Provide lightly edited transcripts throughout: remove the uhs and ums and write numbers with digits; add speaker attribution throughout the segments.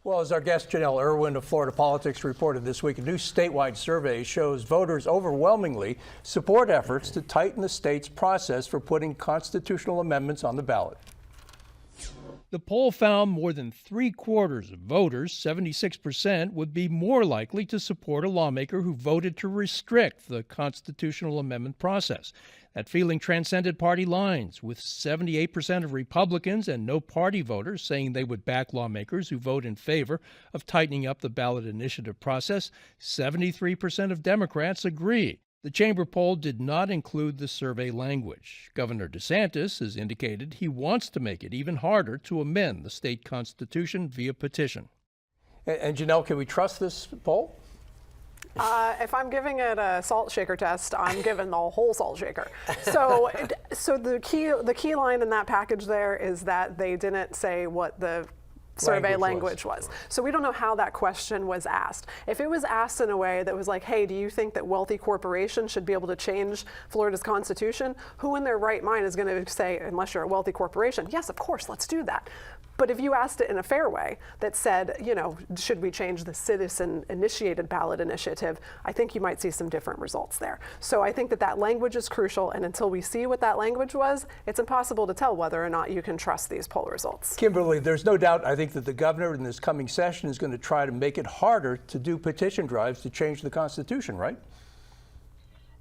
Speaker 1: Well, as our guest Janelle Irwin of Florida Politics reported this week, a new statewide survey shows voters overwhelmingly support efforts to tighten the state's process for putting constitutional amendments on the ballot. The poll found more than 3/4 of voters, 76%, would be more likely to support a lawmaker who voted to restrict the constitutional amendment process. That feeling transcended party lines, with 78% of Republicans and no party voters saying they would back lawmakers who vote in favor of tightening up the ballot initiative process. 73% of Democrats agree. The chamber poll did not include the survey language. Governor DeSantis has indicated he wants to make it even harder to amend the state constitution via petition. And Janelle, can we trust this poll?
Speaker 2: If I'm giving it a salt shaker test, I'm giving the whole salt shaker. So the key line in that package there is that they didn't say what the survey language was. So we don't know how that question was asked. If it was asked in a way that was like, hey, do you think that wealthy corporations should be able to change Florida's constitution? Who in their right mind is going to say, unless you're a wealthy corporation, yes, of course, let's do that. But if you asked it in a fair way that said, you know, should we change the citizen-initiated ballot initiative, I think you might see some different results there. So I think that that language is crucial, and until we see what that language was, it's impossible to tell whether or not you can trust these poll results.
Speaker 1: Kimberly, there's no doubt, I think, that the governor in this coming session is going to try to make it harder to do petition drives to change the Constitution, right?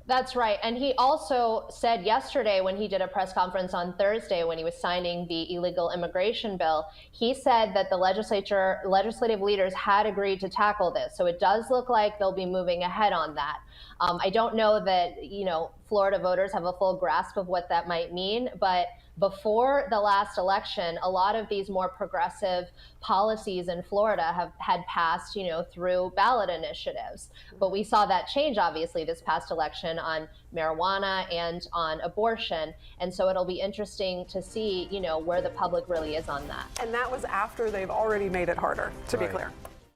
Speaker 3: That's right. And he also said yesterday when he did a press conference on Thursday when he was signing the illegal immigration bill, he said that the legislative leaders had agreed to tackle this. So it does look like they'll be moving ahead on that. I don't know that, you know, Florida voters have a full grasp of what that might mean, but before the last election, a lot of these more progressive policies in Florida had passed, you know, through ballot initiatives. But we saw that change, obviously, this past election on marijuana and on abortion. And so it'll be interesting to see, you know, where the public really is on that.
Speaker 2: And that was after they've already made it harder, to be clear.